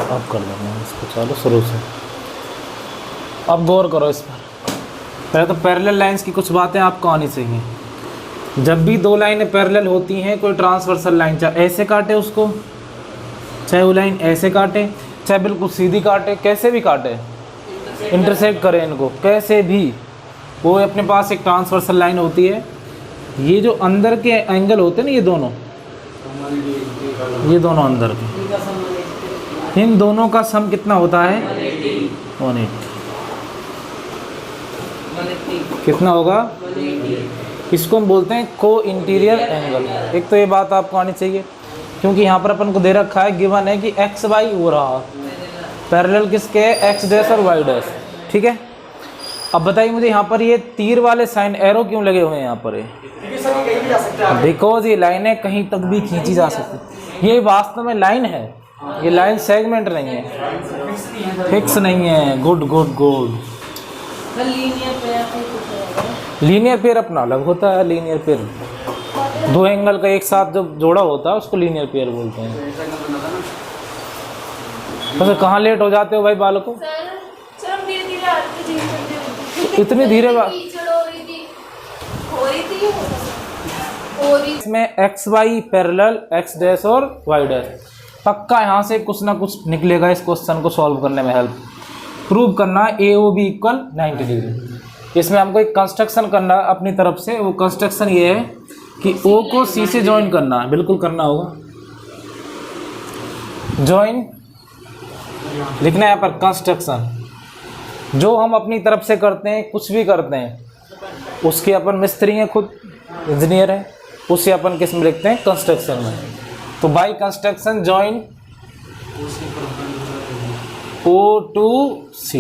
अब कर देंगे इसको, चलो शुरू से। अब गौर करो इस पर। पहले तो पैरेलल लाइंस की कुछ बातें आपको आनी चाहिए। जब भी दो लाइनें पैरेलल होती हैं, कोई ट्रांसवर्सल लाइन चाहे ऐसे काटे उसको, चाहे वो लाइन ऐसे काटे, चाहे बिल्कुल सीधी काटे, कैसे भी काटे, इंटरसेक्ट करें इनको कैसे भी, वो अपने पास एक ट्रांसवर्सल लाइन होती है। ये जो अंदर के एंगल होते हैं ना, ये दोनों अंदर के, इन दोनों का सम कितना होता है? 180। कितना होगा? इसको हम बोलते हैं को इंटीरियर एंगल। एक तो ये बात आपको आनी चाहिए, क्योंकि यहाँ पर अपन को दे रखा है, गिवन है कि एक्स वाई हो रहा, पैरेलल किसके? एक्स डैश और वाई डैश, ठीक है। अब बताइए मुझे यहाँ पर ये तीर वाले साइन एरो क्यों लगे हुए हैं यहाँ पर? बिकॉज ये लाइनें कहीं तक भी खींची जा सकती। ये वास्तव में लाइन है, ये लाइन सेगमेंट नहीं है, फिक्स नहीं है। Good good good. Linear pair अपना अलग होता है। लीनियर पेयर दो एंगल का एक साथ जब जोड़ा होता है उसको लीनियर पेयर बोलते हैं। तो कहाँ लेट हो जाते हो भाई बालकों? इतनी धीरे इसमें x y parallel, x dash और वाई डैश, पक्का यहाँ से कुछ ना कुछ निकलेगा इस क्वेश्चन को सॉल्व करने में हेल्प। प्रूव करना ए ओ बी इक्वल 90 डिग्री। इसमें हमको एक कंस्ट्रक्शन करना अपनी तरफ से। वो कंस्ट्रक्शन ये है कि ओ को सी से ज्वाइन करना है, बिल्कुल करना होगा। ज्वाइन लिखना है यहाँ पर कंस्ट्रक्शन। जो हम अपनी तरफ से करते हैं, कुछ भी करते हैं, उसके अपन मिस्त्री हैं, खुद इंजीनियर हैं, उसे अपन किस में लिखते हैं? कंस्ट्रक्शन में। तो by construction join O to C,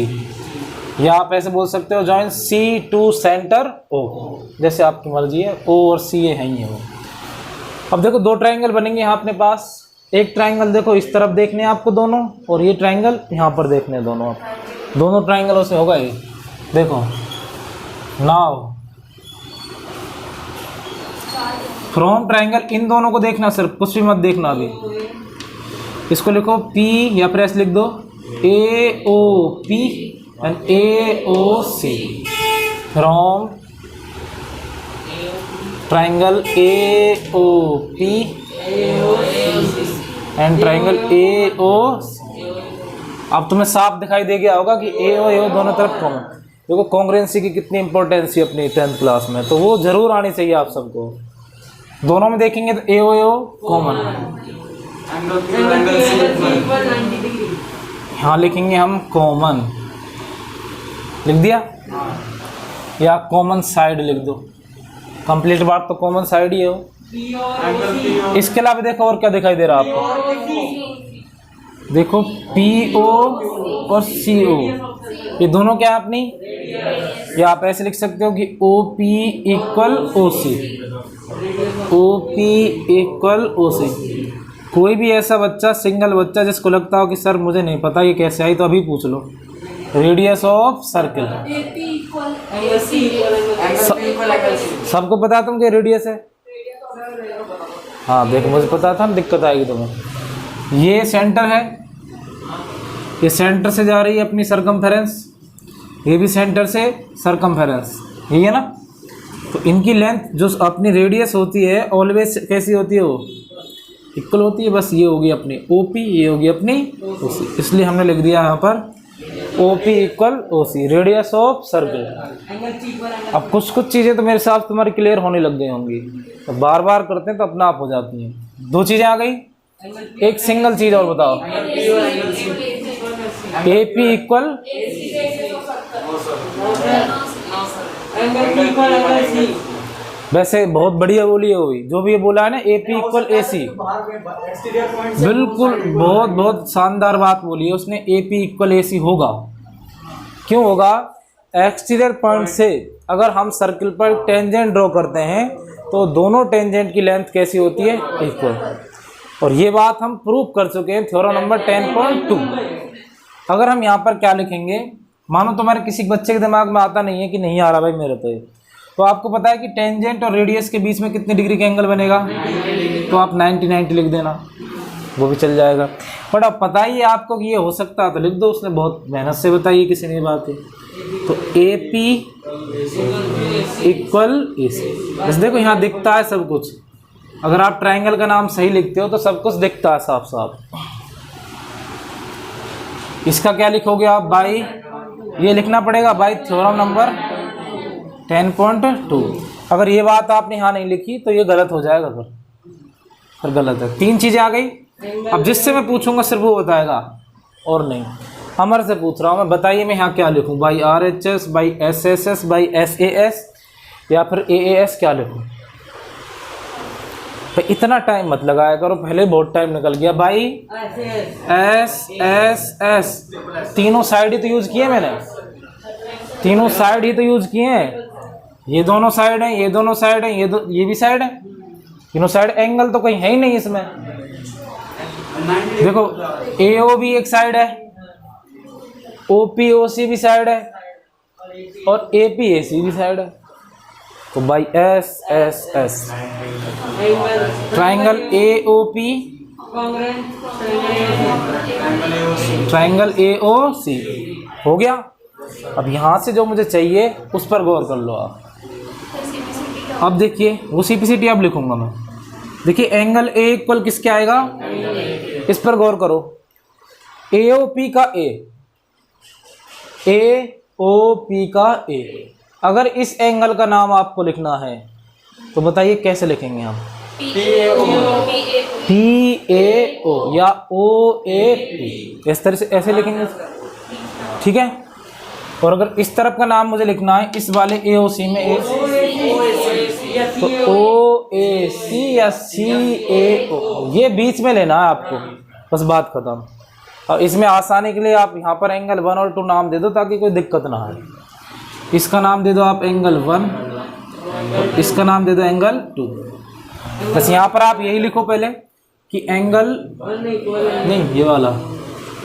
या आप ऐसे बोल सकते हो join C to centre O, जैसे आपकी मर्जी है। O और C ये हैं ही है वो। अब देखो दो ट्रायंगल बनेंगे यहाँ अपने पास। एक ट्रायंगल देखो इस तरफ देखने हैं आपको दोनों, और ये ट्रायंगल यहाँ पर देखने हैं दोनों। दोनों ट्रायंगलों से होगा ये, देखो। नाउ फ्रॉम ट्रायंगल इन दोनों को देखना, सिर्फ कुछ भी मत देखना अभी। इसको लिखो P या प्रेस लिख दो A O P and A O C from triangle A O P and triangle A O C। अब तुम्हें साफ दिखाई दे गया होगा कि A O दोनों तरफ कॉमन। देखो कॉन्ग्रुएंसी की कितनी इंपॉर्टेंस है अपनी 10th क्लास में, तो वो जरूर आनी चाहिए आप सबको। दोनों में देखेंगे तो A O कॉमन, यहाँ लिखेंगे हम कॉमन, लिख दिया, या कॉमन साइड लिख दो। कंप्लीट बात तो कॉमन साइड ही हो। इसके अलावा देखो और क्या दिखाई दे रहा है आपको? देखो PO और CO, ये दोनों क्या है अपनी? या आप ऐसे लिख सकते हो कि OP equal OC, OP equal OC। कोई भी ऐसा बच्चा, सिंगल बच्चा जिसको लगता हो कि सर मुझे नहीं पता ये कैसे आई, तो अभी पूछ लो। रेडियस ऑफ सर्किल सबको पता तुम क्या रेडियस है? हाँ देखो मुझे पता था, दिक्कत आएगी तुम्हें। ये सेंटर है, ये सेंटर से जा रही है अपनी सरकमफेरेंस, ये भी सेंटर से सरकमफेरेंस, यही है ना। तो इनकी लेंथ जो अपनी रेडियस होती है ऑलवेज कैसी होती है? वो इक्वल होती है। बस ये होगी अपनी OP, ये होगी अपनी OC, इसलिए हमने लिख दिया यहाँ पर OP equal OC, radius of circle. अब कुछ कुछ चीज़ें तो मेरे साथ तुम्हारी क्लियर होने लग गई होंगी, तो बार बार करते हैं तो अपना आप हो जाती हैं। दो चीज़ें आ गई, एक सिंगल चीज़ और बताओ। AP इक्वल वैसे बहुत बढ़िया बोली है वो भी, जो भी ये बोला है ना, AP इक्वल AC, बिल्कुल बहुत बहुत शानदार बात बोली है उसने। AP इक्वल AC होगा, क्यों होगा? एक्सटीरियर पॉइंट से अगर हम सर्किल पर टेंजेंट ड्रॉ करते हैं तो दोनों टेंजेंट की लेंथ कैसी होती है? इक्वल। और ये बात हम प्रूव कर चुके हैं थ्योरम नंबर 10.2। अगर हम यहाँ पर क्या लिखेंगे, मानो तुम्हारे किसी बच्चे के दिमाग में आता नहीं है कि नहीं आ रहा भाई मेरे तो आपको पता है कि टेंजेंट और रेडियस के बीच में कितनी डिग्री का एंगल बनेगा? तो आप 90 लिख देना। वो भी चल जाएगा। बट अब पता ही है आपको कि ये हो सकता है तो लिख दो, उसने बहुत मेहनत से बताई है किसी ने बात है। तो ए पी इक्वल ए सी, बस देखो यहाँ दिखता है सब कुछ। अगर आप ट्राइंगल का नाम सही लिखते हो तो सब कुछ दिखता है साफ साफ। इसका क्या लिखोगे आप? बाई, ये लिखना पड़ेगा बाई थ्योरम नंबर 10.2। अगर ये बात आपने यहाँ नहीं लिखी तो ये गलत हो जाएगा, फिर गलत है। 3 चीज़ें आ गई। अब जिससे मैं पूछूंगा सिर्फ वो बताएगा और नहीं। अमर से पूछ रहा हूँ मैं, बताइए मैं यहाँ क्या लिखूँ? By RHS, by SSS, by SAS या फिर AAS, क्या लिखूँ? तो इतना टाइम मत लगाया करो, पहले बहुत टाइम निकल गया। बाई SSS, तीनों साइड ही तो यूज़ किए मैंने, तीनों साइड ही तो यूज़ किए हैं। ये दोनों साइड हैं, ये दोनों साइड हैं, ये भी साइड है, तीनों साइड। एंगल तो कहीं है ही नहीं इसमें। देखो AO भी एक साइड है, OPOC भी साइड है और APAC भी साइड है। तो by SSS triangle AOP, triangle AOC हो गया। अब यहाँ से जो मुझे चाहिए उस पर गौर कर लो आप। अब देखिए वो CPCT अब लिखूंगा मैं। देखिए एंगल A इक्वल किसके आएगा? इस पर गौर करो। AOP का A, AOP का A। अगर इस एंगल का नाम आपको लिखना है तो बताइए कैसे लिखेंगे हम? PAO या OAP, इस तरह से ऐसे लिखेंगे, ठीक है। और अगर इस तरफ का नाम मुझे लिखना है इस वाले AOC में तो OAC या CAO, ये बीच में लेना है आपको, बस बात खत्म। और इसमें आसानी के लिए आप यहाँ पर एंगल 1 और 2 नाम दे दो ताकि कोई दिक्कत ना आए। इसका नाम दे दो आप एंगल 1 और इसका नाम दे दो एंगल 2। बस यहाँ पर आप यही लिखो पहले कि एंगल नहीं, ये वाला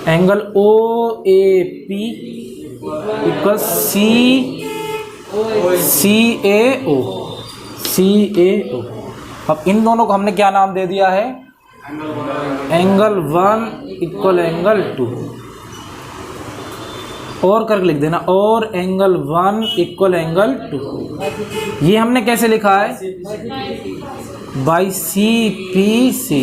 एंगल OAP इक्वल CAO। अब इन दोनों को हमने क्या नाम दे दिया है? Angle 1 equal angle 2। और करके लिख देना, और एंगल 1 इक्वल एंगल 2। ये हमने कैसे लिखा है? By CPCT।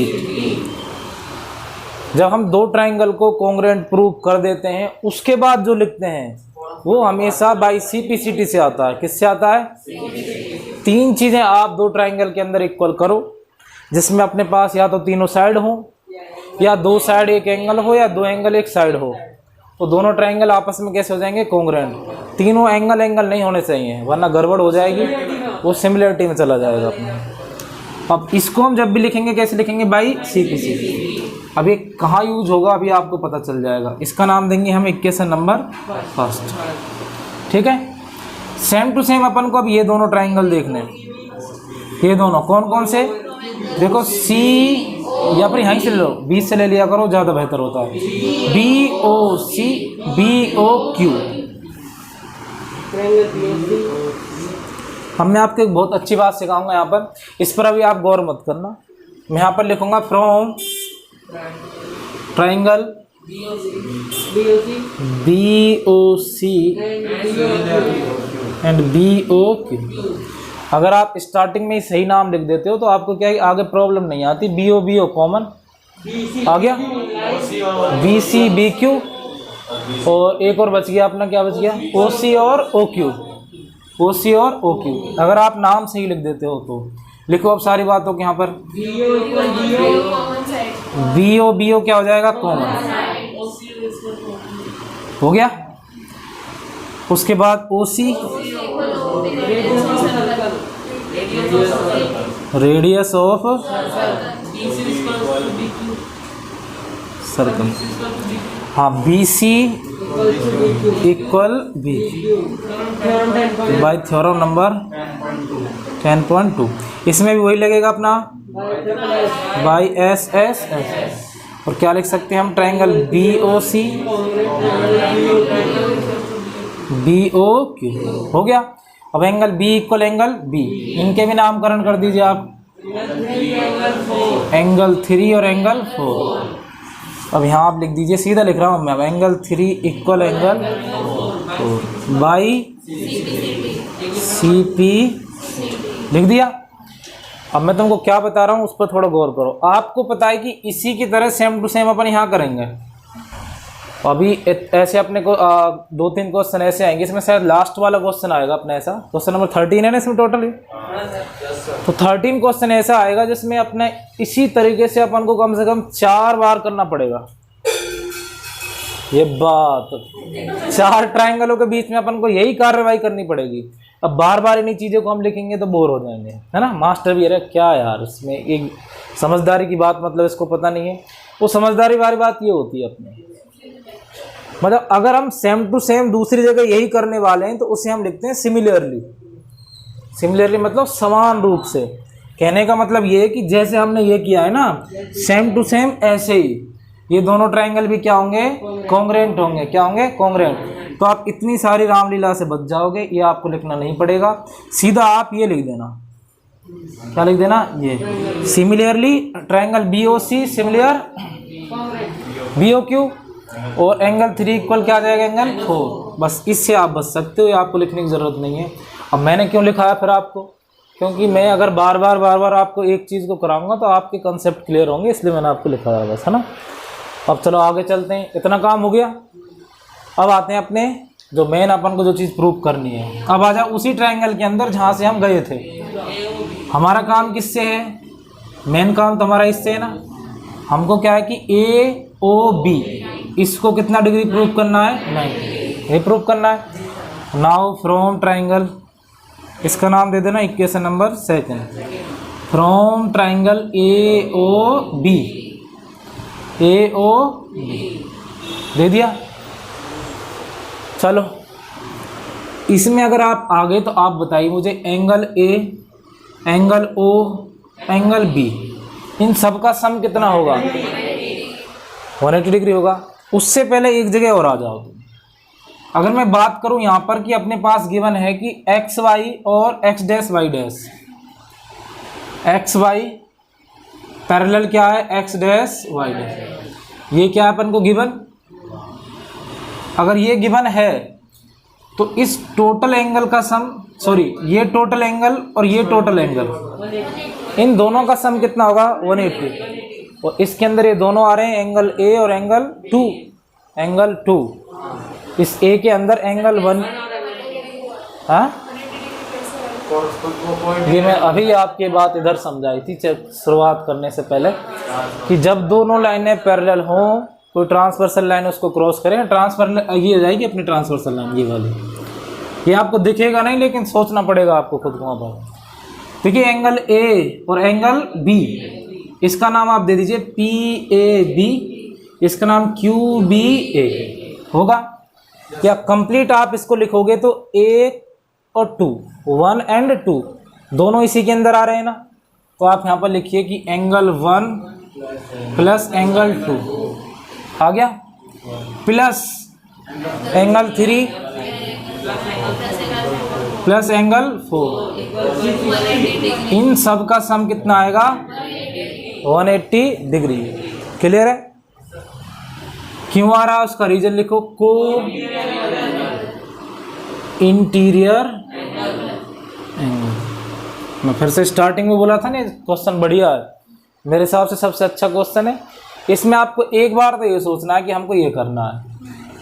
जब हम दो ट्राइंगल को कॉन्ग्रुएंट प्रूव कर देते हैं उसके बाद जो लिखते हैं वो हमेशा बाई CPCT से आता है। किससे आता है? 3 चीज़ें आप दो ट्राइंगल के अंदर इक्वल करो जिसमें अपने पास या तो तीनों साइड हो या 2 साइड एक एंगल हो या 2 एंगल एक साइड हो, तो दोनों ट्राइंगल आपस में कैसे हो जाएंगे? कॉन्ग्रुएंट। तीनों एंगल नहीं होने चाहिए वरना गड़बड़ हो जाएगी, वो सिमिलरिटी में चला जाएगा अपने। अब इसको हम जब भी लिखेंगे कैसे लिखेंगे? By CPCT। अब ये कहाँ यूज होगा अभी आपको पता चल जाएगा। इसका नाम देंगे हम इक्वेशन नंबर 1, ठीक है। सेम टू सेम अपन को अब ये दोनों ट्राइंगल देखने, ये दोनों कौन कौन से? देखो C, या फिर यहीं से ले लो, बीच से ले लिया करो, ज़्यादा बेहतर होता है। BOC BOQ। अब मैं आपको एक बहुत अच्छी बात सिखाऊंगा यहाँ पर, इस पर अभी आप गौर मत करना। मैं यहाँ पर लिखूंगा from triangle BOC and BOQ। अगर आप स्टार्टिंग में ही सही नाम लिख देते हो तो आपको क्या है, आगे प्रॉब्लम नहीं आती। BO कॉमन आ गया, BC BQ, और एक और बच गया अपना, क्या बच गया? OC और OQ। OC और OQ अगर आप नाम सही लिख देते हो तो लिखो। अब सारी बातों के यहाँ पर BO क्या हो जाएगा? कॉमन हो गया। उसके बाद OC रेडियस ऑफ सर्कल, हाँ BC equal B by theorem number 10.2। इसमें भी वही लगेगा अपना बाई SSS। और क्या लिख सकते हैं हम? ट्राइंगल BOC BOQ हो गया। अब angle B equal angle B, इनके भी नामकरण कर दीजिए आप। एंगल 3 और एंगल 4। अब यहाँ आप लिख दीजिए, सीधा लिख रहा हूँ मैं, अब angle 3 equal angle 4 by CP लिख दिया। अब मैं तुमको क्या बता रहा हूँ उस पर थोड़ा गौर करो। आपको पता है कि इसी की तरह सेम टू सेम अपन यहाँ करेंगे। अभी ऐसे अपने को 2-3 क्वेश्चन ऐसे आएंगे, इसमें शायद लास्ट वाला क्वेश्चन आएगा अपने, ऐसा क्वेश्चन नंबर 13 है ना इसमें टोटल। तो 13 क्वेश्चन ऐसा आएगा जिसमें अपने इसी तरीके से अपन को कम से कम 4 बार करना पड़ेगा। ये बात 4 ट्रायंगलों के बीच में अपन को यही कार्रवाई करनी पड़ेगी। अब बार बार इन्हीं चीज़ों को हम लिखेंगे तो बोर हो जाएंगे, है ना। मास्टर भी अरे क्या यार, इसमें एक समझदारी की बात, मतलब इसको पता नहीं है। वो समझदारी वाली बात ये होती है अपने, मतलब अगर हम सेम टू सेम दूसरी जगह यही करने वाले हैं तो उसे हम लिखते हैं सिमिलरली। सिमिलरली मतलब समान रूप से। कहने का मतलब ये है कि जैसे हमने ये किया है ना, सेम टू सेम ऐसे ही ये दोनों ट्रायंगल भी क्या होंगे, कॉन्ग्रुएंट होंगे। क्या होंगे, कॉन्ग्रुएंट। तो आप इतनी सारी रामलीला से बच जाओगे, ये आपको लिखना नहीं पड़ेगा। सीधा आप ये लिख देना, क्या लिख देना, ये similarly triangle BOC similar BOQ और एंगल 3 इक्वल क्या आ जाएगा, एंगल 4। बस इससे आप बच सकते हो, ये आपको लिखने की ज़रूरत नहीं है। अब मैंने क्यों लिखाया फिर आपको, क्योंकि मैं अगर बार बार आपको एक चीज़ को कराऊंगा तो आपके कंसेप्ट क्लियर होंगे, इसलिए मैंने आपको लिखाया बस, है ना। अब चलो आगे चलते हैं, इतना काम हो गया। अब आते हैं अपने जो मेन अपन को जो चीज़ प्रूव करनी है। अब आ जाओ उसी ट्रायंगल के अंदर जहाँ से हम गए थे। हमारा काम किससे है, मेन काम तो हमारा इससे है ना। हमको क्या है कि AOB इसको कितना डिग्री प्रूव करना है, 90, ये प्रूव करना है। नाउ फ्रॉम ट्रायंगल, इसका नाम दे देना equation number 2। From triangle AOB दे दिया। चलो इसमें अगर आप आ गए तो आप बताइए मुझे, angle A, angle O, angle B, इन सब का सम कितना होगा, 180 डिग्री होगा। उससे पहले एक जगह और आ जाओ तुम। अगर मैं बात करूं यहाँ पर कि अपने पास गिवन है कि XY और X dash Y dash, XY parallel क्या है, X डैश Y डैश, ये क्या है अपन को गिवन। अगर ये गिवन है तो इस टोटल एंगल का सम, सॉरी ये टोटल एंगल और ये टोटल एंगल, इन दोनों का सम कितना होगा, 180। और इसके अंदर ये दोनों आ रहे हैं एंगल A और एंगल 2, एंगल 2। इस A के अंदर एंगल 1, हाँ ये मैं अभी आपकी बात इधर समझाई थी शुरुआत करने से पहले, कि जब दोनों लाइनें पैरेलल हों, कोई ट्रांसवर्सल लाइन उसको क्रॉस करें, ट्रांसफर ये हो जाएगी अपनी ट्रांसवर्सल लाइन, ये वाली। ये आपको दिखेगा नहीं लेकिन सोचना पड़ेगा आपको खुद को। वहाँ पर देखिए एंगल A और एंगल B, इसका नाम आप दे दीजिए PAB, इसका नाम QBA होगा। या कंप्लीट आप इसको लिखोगे तो 1 और 2, 1 एंड 2 दोनों इसी के अंदर आ रहे हैं ना। तो आप यहाँ पर लिखिए कि एंगल 1 प्लस एंगल 2 आ गया, प्लस एंगल 3 प्लस एंगल 4, इन सब का सम कितना आएगा, 180 डिग्री। क्लियर है। क्यों आ रहा है उसका रीजन लिखो, को इंटीरियर एंगल। मैं फिर से स्टार्टिंग में बोला था ना, क्वेश्चन बढ़िया है, मेरे हिसाब से सबसे अच्छा क्वेश्चन है। इसमें आपको एक बार तो ये सोचना है कि हमको ये करना है,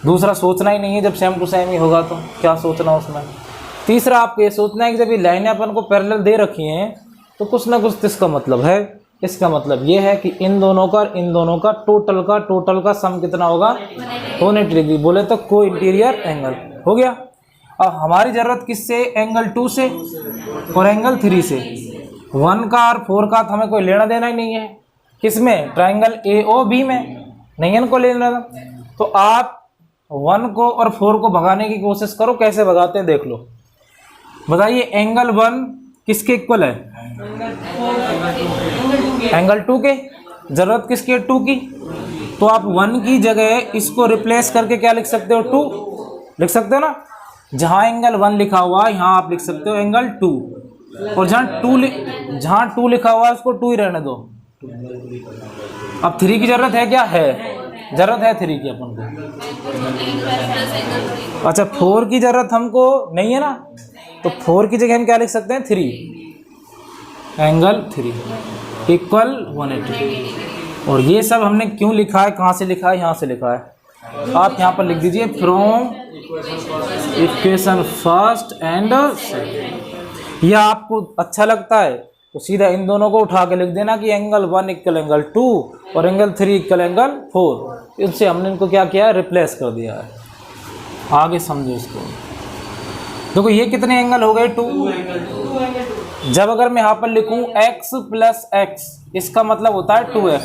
दूसरा सोचना ही नहीं है। जब सेम टू सेम ही होगा तो क्या सोचना उसमें। तीसरा आपको ये सोचना है कि जब ये लाइनें अपन को पैरेलल दे रखी हैं तो कुछ ना कुछ इसका मतलब है। इसका मतलब ये है कि इन दोनों का टोटल का सम कितना होगा, 180 डिग्री। बोले तो को इंटीरियर एंगल हो गया। अब हमारी ज़रूरत किससे, एंगल 2 से और एंगल 3 से। 1 का और 4 का तो हमें कोई लेना देना ही नहीं है। किसमें, ट्रायंगल AOB में नहीं है इनको लेना। तो आप 1 को और 4 को भगाने की कोशिश करो, कैसे भगाते हैं देख लो। बताइए एंगल 1 किसके इक्वल है, एंगल 2 के। जरूरत किसकी है, 2 की। तो आप 1 की जगह इसको रिप्लेस करके क्या लिख सकते हो, 2 लिख सकते हो ना। जहां एंगल 1 लिखा हुआ यहाँ आप लिख सकते हो एंगल 2। और जहाँ टू लिखा हुआ है उसको टू ही रहने दो। अब थ्री की जरूरत है क्या? है, जरूरत है थ्री की अपन को। अच्छा, फोर की जरूरत हमको नहीं है ना, तो फोर की जगह हम क्या लिख सकते हैं? Three angle three equal 180। और ये सब हमने क्यों लिखा है, कहाँ से लिखा है? यहाँ से लिखा है। आप यहाँ पर लिख दीजिए from equation first and second. यह आपको अच्छा लगता है तो सीधा इन दोनों को उठा के लिख देना कि एंगल 1 इक्वल एंगल 2 और एंगल 3 इक्वल एंगल 4। इनसे हमने इनको क्या किया है? रिप्लेस कर दिया है। आगे समझो इसको। देखो ये कितने एंगल हो गए? 2। जब अगर मैं यहाँ पर लिखूं x प्लस x, इसका मतलब होता है 2x।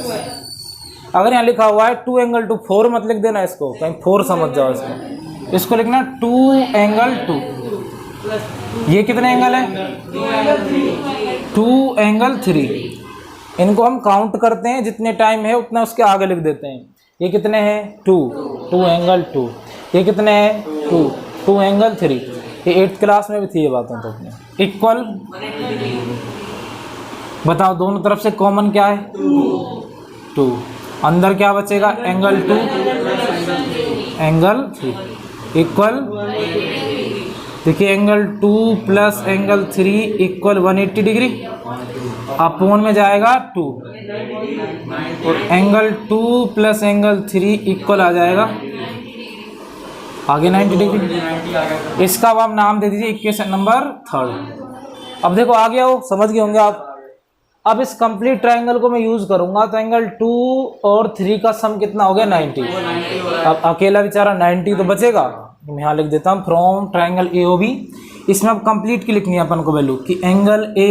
अगर यहाँ लिखा हुआ है 2 एंगल 2, 4 मत लिख देना इसको, कहीं 4 समझ जाओ इसको। इसको लिखना 2 एंगल 2। ये कितने एंगल है? 2 एंगल 3। इनको हम काउंट करते हैं, जितने टाइम है उतना उसके आगे लिख देते हैं। ये कितने हैं? 2 एंगल 2। ये कितने हैं? 2 एंगल 3। ये 8th क्लास में भी थी ये बातें तो अपने। इक्वल, बताओ दोनों तरफ से कॉमन क्या है? 2। अंदर क्या बचेगा? एंगल 2 एंगल 3 इक्वल, देखिए angle 2 plus angle 3 equal 180 degree. Upon में जाएगा 2 और एंगल 2 प्लस एंगल 3 इक्वल आ जाएगा आगे 90 डिग्री। इसका अब आप नाम दे दीजिए इक्वेशन नंबर 3। अब देखो आ गया हो, समझ गए होंगे आप। अब इस कंप्लीट ट्रायंगल को मैं यूज करूंगा तो एंगल 2 और 3 का सम कितना हो गया? 90। अब अकेला बेचारा 90 तो बचेगा। मैं यहाँ लिख देता हूँ फ्रॉम ट्रायंगल AOB। इसमें अब कंप्लीट की लिखनी है अपन को वैल्यू कि एंगल A,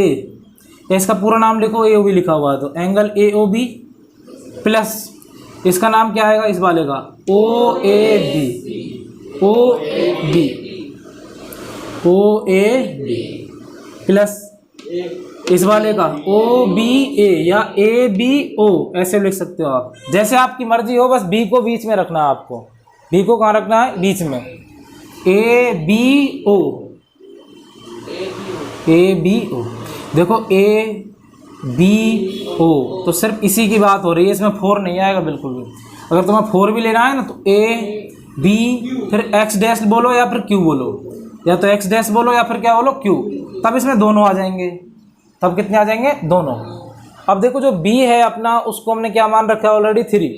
इसका पूरा नाम लिखो, AOB लिखा हुआ है तो एंगल AOB प्लस इसका नाम क्या आएगा इस वाले का? OAB प्लस इस वाले का OBA या ABO, ऐसे लिख सकते हो आप, जैसे आपकी मर्जी हो। बस B को बीच में रखना है आपको। B को कहाँ रखना है? बीच में। ABO देखो ABO तो सिर्फ इसी की बात हो रही है, इसमें 4 नहीं आएगा बिल्कुल भी। अगर तुम्हें 4 भी लेना है ना तो AB फिर X डैश बोलो या फिर Q बोलो, या तो X डैश बोलो या फिर क्या बोलो? Q। तब इसमें दोनों आ जाएंगे। तब कितने आ जाएंगे? दोनों। अब देखो जो B है अपना, उसको हमने क्या मान रखा है ऑलरेडी? 3।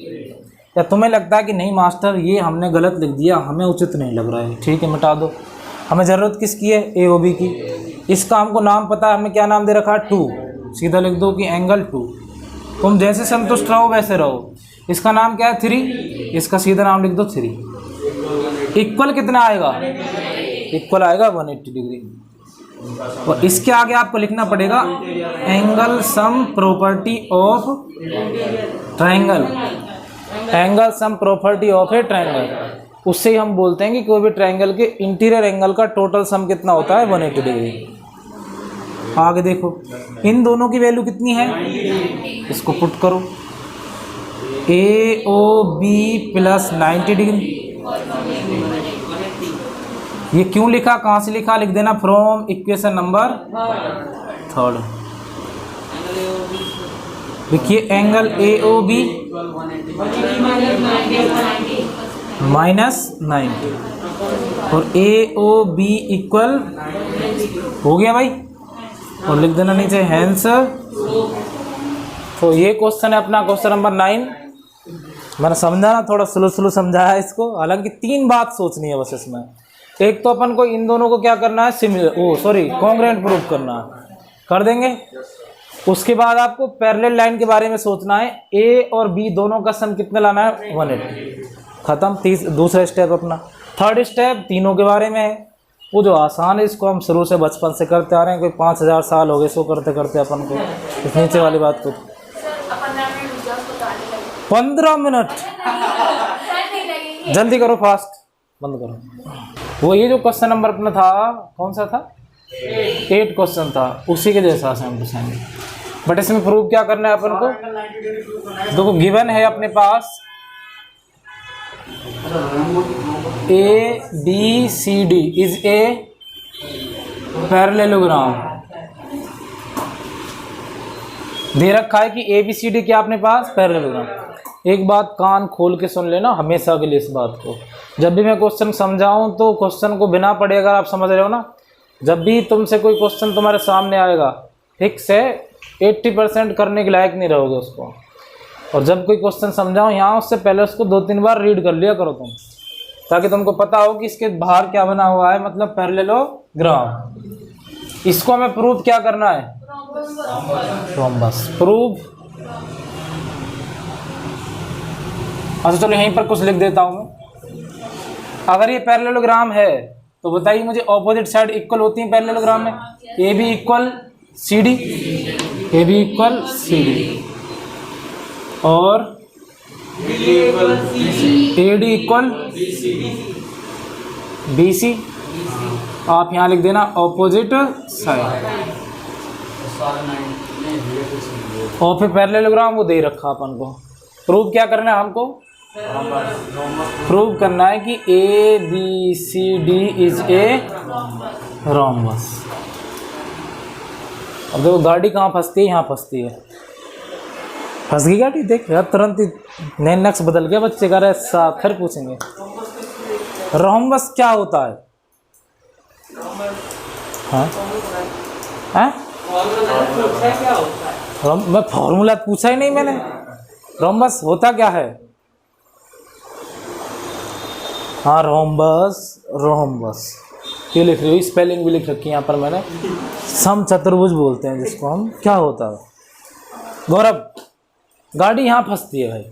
या तुम्हें लगता है कि नहीं मास्टर ये हमने गलत लिख दिया, हमें उचित नहीं लग रहा है, ठीक है मिटा दो। हमें ज़रूरत किसकी है? AOB की। इसका हमको नाम पता है, हमने क्या नाम दे रखा है? 2। सीधा लिख दो कि एंगल 2। तुम जैसे संतुष्ट रहो वैसे रहो। इसका नाम क्या है? 3। इसका सीधा नाम लिख दो 3। इक्वल कितना आएगा? इक्वल आएगा 180 डिग्री। और इसके आगे आपको लिखना पड़ेगा angle sum property of triangle. Angle sum property of A triangle, उससे ही हम बोलते हैं कि कोई भी ट्रायंगल के इंटीरियर एंगल का टोटल सम कितना होता है? 180 डिग्री। आगे देखो इन दोनों की वैल्यू कितनी है, इसको पुट करो। AOB plus 90 degree. ये क्यों लिखा, कहाँ से लिखा? लिख देना फ्रॉम इक्वेशन नंबर 3। देखिए एंगल AOB माइनस 90 और AOB इक्वल हो गया भाई। और लिख देना नीचे हैंस। तो ये क्वेश्चन है अपना क्वेश्चन नंबर 9। मैंने समझा ना, थोड़ा स्लो समझाया इसको। हालांकि 3 बात सोचनी है बस इसमें। एक तो अपन को इन दोनों को क्या करना है? कॉन्ग्रुएंट प्रूफ करना है, कर देंगे। उसके बाद आपको पैरेलल लाइन के बारे में सोचना है। A और B दोनों का सम कितना लाना है? 180। खत्म। दूसरा स्टेप अपना। 3rd स्टेप तीनों के बारे में है, वो जो आसान है, इसको हम शुरू से बचपन से करते आ रहे हैं। कोई 5000 साल हो गए इसको करते करते अपन को। इस नीचे वाली बात को 15 मिनट जल्दी करो, फास्ट बंद करो। वो ये जो क्वेश्चन नंबर अपना था, कौन सा था? 8 क्वेश्चन था, उसी के जैसा सेम टू सेम। बट इसमें प्रूव क्या करना है अपन को? देखो गिवन है अपने पास ABCD इज ए पैरेललोग्राम। दे रखा है कि ABCD क्या अपने पास पैरेललोग्राम। एक बात कान खोल के सुन लेना हमेशा के लिए इस बात को, जब भी मैं क्वेश्चन समझाऊं तो क्वेश्चन को बिना पढ़े अगर आप समझ रहे हो ना, जब भी तुमसे कोई क्वेश्चन तुम्हारे सामने आएगा ठीक से 80% करने के लायक नहीं रहोगे उसको। और जब कोई क्वेश्चन समझाओ यहाँ उससे पहले उसको 2-3 बार रीड कर लिया करो तुम, ताकि तुमको पता हो कि इसके बाहर क्या बना हुआ है, मतलब पैरेललोग्राम। इसको हमें प्रूव क्या करना है, रोम्बस प्रूव। अच्छा चलो यहीं पर कुछ लिख देता हूँ मैं। अगर ये पैरेललोग्राम है तो बताइए मुझे ऑपोजिट साइड इक्वल होती है पैरेललोग्राम में। AB equal CD, AB equal CD और AD इक्वल BC। आप यहाँ लिख देना ऑपोजिट साइड। और फिर पैरेललोग्राम वो दे रखा अपन को। प्रूव क्या करना है हमको, प्रूव करना है कि ABCD इज ए रोम्बस। अब देखो गाड़ी कहाँ फंसती है, यहाँ फंसती है। फंस गई गाड़ी, देख यार तुरंत ही नए नक्श बदल गया बच्चे का। रहा फिर पूछेंगे रोम्बस क्या होता है। हाँ हाँ मैं फॉर्मूला पूछा ही नहीं मैंने। रोम्बस होता क्या है। हाँ रोम्बस, रोम्बस ये लिख रही हो, स्पेलिंग भी लिख रखी है यहाँ पर मैंने। समचतुर्भुज बोलते हैं जिसको हम। क्या होता है गौरव, गाड़ी यहाँ फंसती है भाई।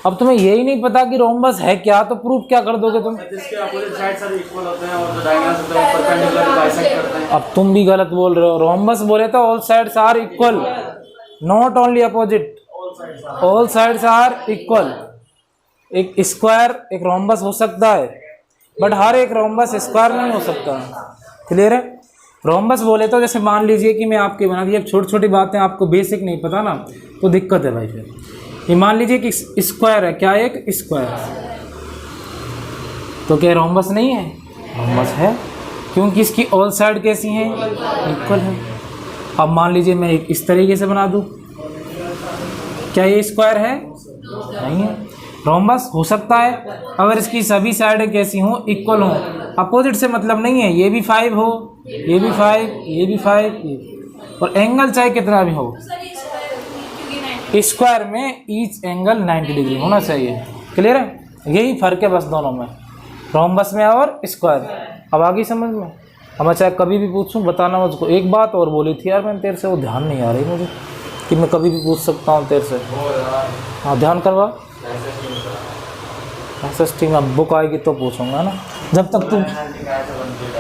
अब तुम्हें यही नहीं पता कि रोम्बस है क्या, तो प्रूफ क्या कर दोगे तुम। जिसके अपोजिट साइड सर इक्वल होते हैं और जो डायगोनल होते हैं परपेंडिकुलर बाइसेक्ट करते हैं। अब तुम भी गलत बोल रहे हो। रोम्बस बोले तो all sides are equal, not only opposite, all sides are equal. एक स्क्वायर एक रोम्बस हो सकता है, बट हर एक रोम्बस स्क्वायर नहीं हो सकता। क्लियर है। रोम्बस बोले तो जैसे मान लीजिए कि मैं आपके बना दी, अब छोटी छोटी बातें आपको बेसिक नहीं पता ना तो दिक्कत है भाई। फिर ये मान लीजिए कि स्क्वायर है, क्या एक स्क्वायर, तो क्या रोम्बस नहीं है, रोम्बस है, क्योंकि इसकी ऑल साइड कैसी हैं, इक्वल है। अब मान लीजिए मैं एक इस तरीके से बना दूं, क्या ये स्क्वायर है, नहीं है। रोम्बस हो सकता है अगर इसकी सभी साइडें कैसी हों, इक्वल हों। अपोजिट से मतलब नहीं है, ये भी 5 हो, ये भी 5, ये भी 5, और एंगल चाहे कितना भी हो, स्क्वायर में ईच एंगल 90 डिग्री होना चाहिए। क्लियर है। यही फर्क है बस दोनों में, रोम्बस में और स्क्वायर। अब आगे समझ में। अब मैं चाहे कभी भी पूछूं बताना मुझको। एक बात और बोली थी यार मैंने तेरे से, वो ध्यान नहीं आ रही मुझे कि मैं कभी भी पूछ सकता हूँ तेरे से। हाँ ध्यान करवा। SST में बुक आएगी तो पूछूंगा ना, जब तक तुम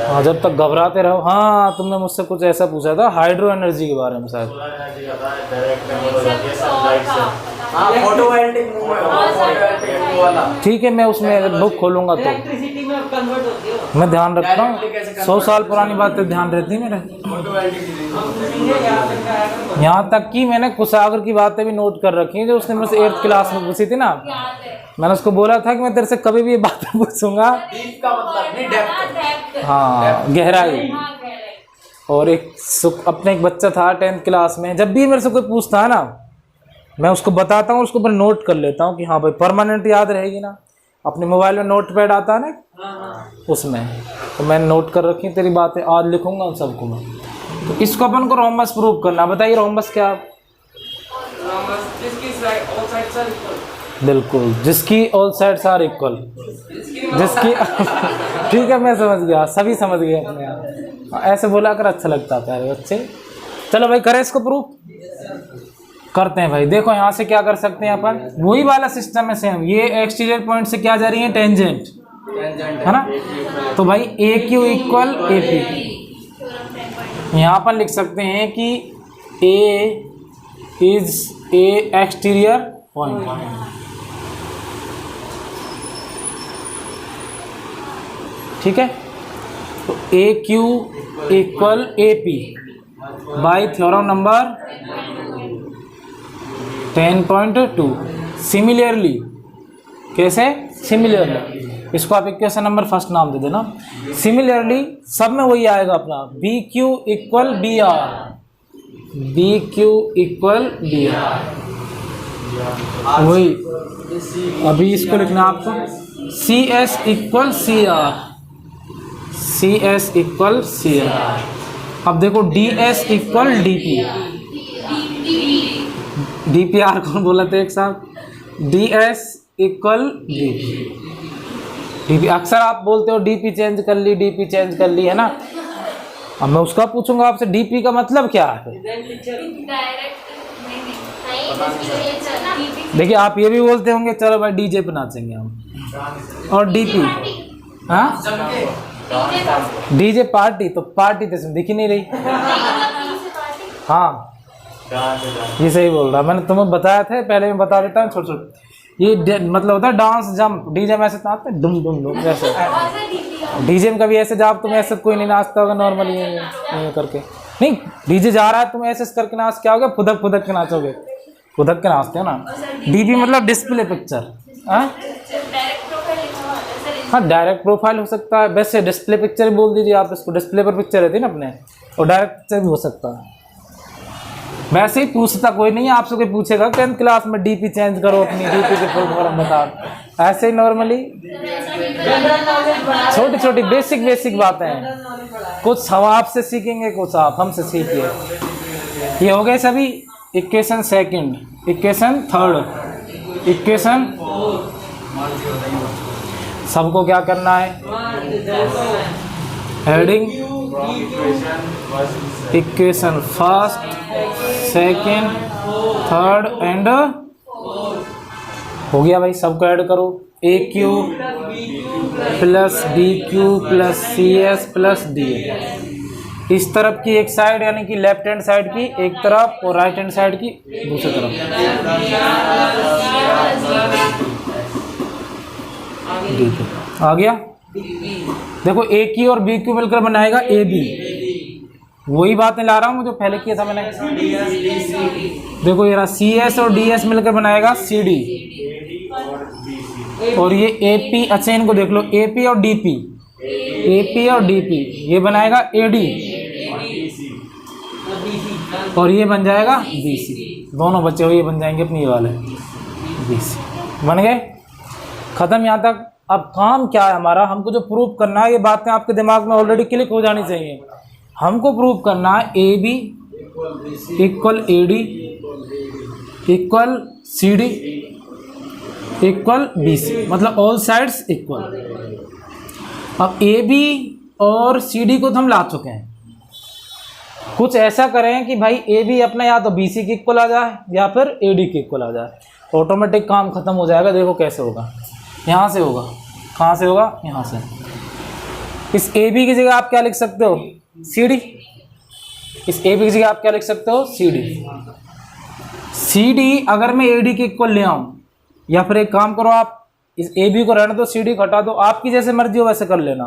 हाँ जब तक घबराते रहो। हाँ तुमने मुझसे कुछ ऐसा पूछा था हाइड्रो एनर्जी के बारे में शायद। ठीक है मैं उसमें बुक खोलूंगा तो मैं ध्यान रखता हूँ। 100 साल पुरानी बातें ध्यान रहती मेरे। यहाँ तक कि मैंने कुशागर की बातें भी नोट कर रखी हैं जो उसने मुझसे 8th क्लास में पूछी थी ना। मैंने उसको बोला था कि मैं तेरे से कभी भी ये बातें पूछूंगा। हाँ गहराई। और एक अपने एक बच्चा था 10th क्लास में, जब भी मेरे से कोई पूछता है ना मैं उसको बताता हूँ, उसको पर नोट कर लेता हूँ कि हाँ भाई परमानेंट याद रहेगी ना। अपने मोबाइल में नोट पैड आता है ना उसमें, तो मैंने नोट कर रखी तेरी बातें, आज लिखूंगा उन सबको मैं। तो इसको अपन को रोम्बस प्रूव करना। बताइए रोम्बस क्या। बिल्कुल, जिसकी ऑल साइड्स आर इक्वल, जिसकी ठीक है मैं समझ गया, सभी समझ गए अपने आप। ऐसे बोला कर अच्छा लगता है प्यारे बच्चे। चलो भाई करें इसको प्रूव करते हैं भाई। देखो यहाँ से क्या कर सकते हैं अपन, वही वाला सिस्टम है सेम। ये एक्सटीरियर पॉइंट से क्या जा रही है, टेंजेंट है ना। तो भाई AQ इक्वल AP। यहाँ पर लिख सकते हैं कि A is a exterior point. ठीक है। तो AQ equal AP by theorem number 10.2। Similarly, कैसे, सिमिलरली, इसको आप इक्वेशन नंबर फर्स्ट नाम दे देना। सिमिलरली सब में वही आएगा अपना, BQ equal BR। B Q equal D R, वही अभी इसको लिखना आपको C S equal C R, C S equal C R. अब देखो D S equal D P, D P R कौन बोला था एक साथ, D S equal D P. अक्सर आप बोलते हो डी पी चेंज कर ली, डी पी चेंज कर ली, है ना। अब मैं उसका पूछूंगा आपसे डी पी का मतलब क्या है। देखिए आप ये भी बोलते होंगे चलो भाई डीजे पे नाचेंगे हम, और डीपी, हाँ डीजे पार्टी, तो पार्टी तो दिख ही नहीं रही। हाँ ये सही बोल रहा, मैंने तुम्हें बताया था पहले, मैं बता देता हूँ छोटे छोटे। ये मतलब होता है डांस जंप, डीजे में ऐसे नाचते हैं डुम डुम डुम ऐसे, डीजे में कभी ऐसे जाओ तुम ऐसे कोई नहीं नाचता होगा नॉर्मली ये करके, नहीं डीजे जा रहा है तुम ऐसे करके नाच के आओगे, फुदक फुदक के नाचोगे, फुदक के नाचते हो ना। डीपी मतलब डिस्प्ले पिक्चर, हाँ डायरेक्ट प्रोफाइल हो सकता है, वैसे डिस्प्ले पिक्चर बोल दीजिए आप इसको, डिस्प्ले पर पिक्चर रहती है ना अपने, और डायरेक्ट पिक्चर भी हो सकता है। वैसे ही पूछता कोई नहीं है आपसे, कोई पूछेगा 10th क्लास में डीपी चेंज करो अपनी, डीपी के फॉर्म बता, ऐसे ही नॉर्मली छोटी छोटी बेसिक बेसिक बातें हैं, कुछ हम आपसे सीखेंगे, कुछ आप हमसे सीखिए। ये हो गए सभी equation second, equation third, equation सबको क्या करना है, heading equation first, second, third end हो गया भाई, सबको ऐड करो, A Q plus B Q plus C S plus D. इस तरफ की एक साइड यानी कि लेफ्ट हैंड साइड की एक तरफ, और राइट हैंड साइड की दूसरी तरफ। आ गया। देखो ए क्यू और बी क्यू मिलकर बनाएगा ए बी, वही बातें ला रहा हूँ जो पहले किया था मैंने। देखो ये रहा सी एस और डी एस मिलकर बनाएगा सी डी, और ये ए पी, अच्छा इनको देख लो ए पी और डी पी, ए पी और डी पी ये बनाएगा ए डी, और ये बन जाएगा बी सी। दोनों बच्चे हुए ये बन जाएंगे अपनी ये वाले बी सी, बन गए खत्म यहाँ तक। अब काम क्या है हमारा, हमको जो प्रूव करना है, ये बातें आपके दिमाग में ऑलरेडी क्लिक हो जानी चाहिए। हमको प्रूव करना है A B equal A D equal C D equal B C, मतलब ऑल साइड्स इक्वल। अब ए बी और सी डी को तो हम ला चुके हैं, कुछ ऐसा करें कि भाई ए बी अपना या तो बी सी के इक्वल आ जाए या फिर ए डी के इक्वल आ जाए, ऑटोमेटिक काम खत्म हो जाएगा। देखो कैसे होगा, यहाँ से होगा, कहाँ से होगा, यहाँ से। इस ए बी की जगह आप क्या लिख सकते हो, सी डी। इस ए बी की जगह आप क्या लिख सकते हो, सी डी। सी डी अगर मैं ए डी के इक्वल ले आऊँ, या फिर एक काम करो आप इस ए बी को रहने दो, सी डी को हटा दो, आपकी जैसे मर्जी हो वैसे कर लेना।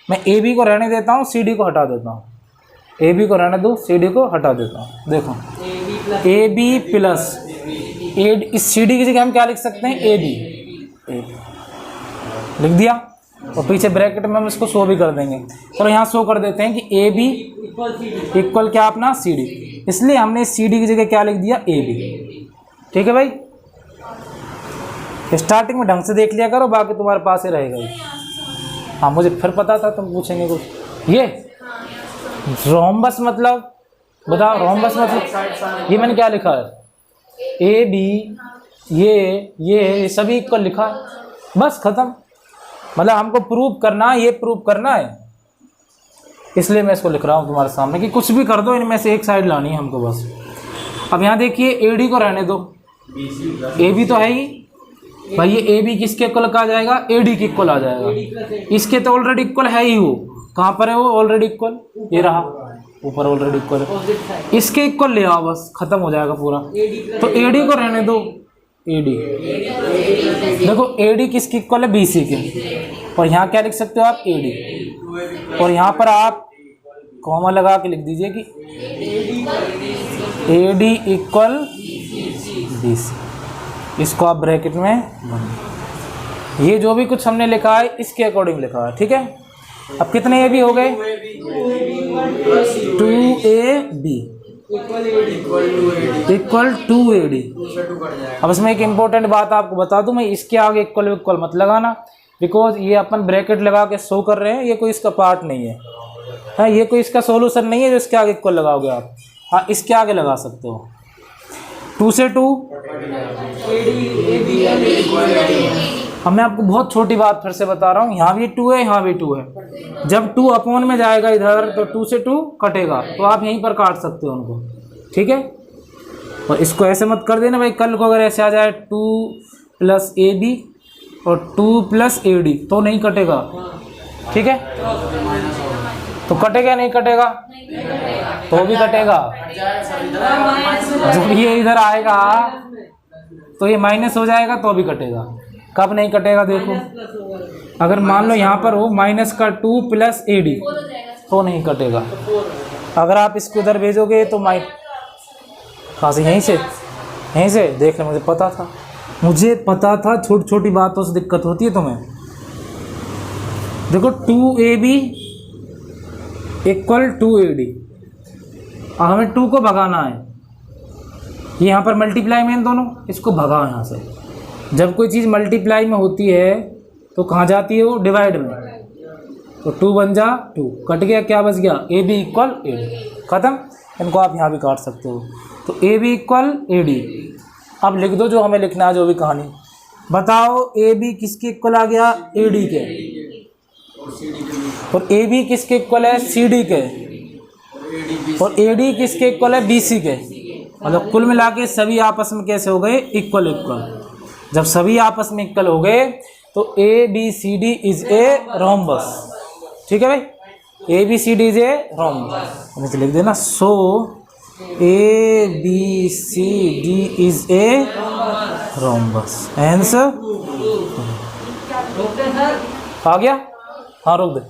मैं ए बी को रहने देता हूँ, सी डी को हटा देता हूँ, ए बी को रहने दो, सी डी को हटा देता हूँ। देखो ए बी प्लस ए, इस सी डी की जगह हम क्या लिख सकते हैं, ए बी लिख दिया, और पीछे ब्रैकेट में हम इसको शो भी कर देंगे, और यहाँ शो कर देते हैं कि ए बी इक्वल क्या अपना सी डी, इसलिए हमने सी डी की जगह क्या लिख दिया, ए बी। ठीक है भाई, स्टार्टिंग में ढंग से देख लिया करो, बाकी तुम्हारे पास ही रहेगा। हाँ मुझे फिर पता था तुम पूछेंगे कुछ। ये रोम्बस मतलब बताओ, रोम्बस मतलब ये मैंने क्या लिखा है, ए बी ये सभी इक्वल लिखा है, बस खत्म। मतलब हमको प्रूव करना है, ये प्रूव करना है, इसलिए मैं इसको लिख रहा हूँ तुम्हारे सामने कि कुछ भी कर दो, इनमें से एक साइड लानी है हमको बस। अब यहाँ देखिए ए डी को रहने दो, ए बी तो है ही भाई, ये ए बी किसके इक्वल आ जाएगा, ए डी के इक्वल आ जाएगा। इसके तो ऑलरेडी इक्वल है ही, वो कहाँ पर है, वो ऑलरेडी इक्वल, ये रहा ऊपर ऑलरेडी इक्वल है, इसके इक्वल ले आओ, बस खत्म हो जाएगा पूरा। तो ए डी को रहने दो, ए डी, देखो ए डी किसकी इक्वल है, बी सी के, और यहाँ क्या लिख सकते हो आप, ए डी, और यहाँ पर आप कॉमा लगा के लिख दीजिए कि A D equal B C, इसको आप ब्रैकेट में बंद। ये जो भी कुछ हमने लिखा है इसके अकॉर्डिंग लिखा है, ठीक है। अब कितने ए बी हो गए, 2ab, इक्वल टू AD। 2 से 2 कट जाएगा। अब इसमें एक इम्पोर्टेंट बात आपको बता दूं मैं, इसके आगे इक्वल मत लगाना, बिकॉज ये अपन ब्रैकेट लगा के शो कर रहे हैं, ये कोई इसका पार्ट नहीं है। हाँ, ये कोई इसका सॉल्यूशन नहीं है जो इसके आगे इक्वल लगाओगे आप। हाँ, इसके आगे लगा सकते हो। 2 से 2। अब मैं आपको बहुत छोटी बात फिर से बता रहा हूँ, यहाँ भी 2 है, यहाँ भी 2 है। जब 2 अपॉन में जाएगा इधर तो 2 से 2 कटेगा, तो आप यहीं पर काट सकते हो उनको, ठीक है। और इसको ऐसे मत कर देना भाई, कल को अगर ऐसे आ जाए 2 + AB और 2 + AD तो नहीं कटेगा, ठीक है। तो कटेगा नहीं कटेगा? तो भी कटेगा। जब ये इधर आएगा तो ये माइनस हो जाएगा तो भी कटेगा। कब नहीं कटेगा देखो, अगर मान लो यहाँ पर हो -2 + AD तो नहीं कटेगा। अगर आप इसको उधर भेजोगे तो कहाँ से, यहीं से देख ले, मुझे पता था छोटी छोटी बातों से दिक्कत होती है तुम्हें। देखो 2AB = 2AD, हमें 2 को भगाना है, ये यहाँ पर मल्टीप्लाई में दोनों, इसको भगाओ यहाँ से। जब कोई चीज़ मल्टीप्लाई में होती है तो कहाँ जाती है वो, डिवाइड में। तो 2 बन जा 2, कट गया, क्या बच गया, AB = AD, ख़त्म। इनको आप यहाँ भी काट सकते हो। तो AB = AD। अब लिख दो जो हमें लिखना है, जो भी कहानी। बताओ AB किसके इक्वल आ गया, AD के, और AB किसके इक्वल है, CD के, और AD किसके इक्वल है, BC के। मतलब कुल मिला के सभी आपस में कैसे हो गए, इक्वल। जब सभी आपस में इक्वल हो गए तो ABCD इज ए रोम्बस, ठीक है भाई। ABCD इज ए रोम्बस, मुझे लिख देना। So ABCD is a rhombus, answer आ गया। हाँ रोक दे।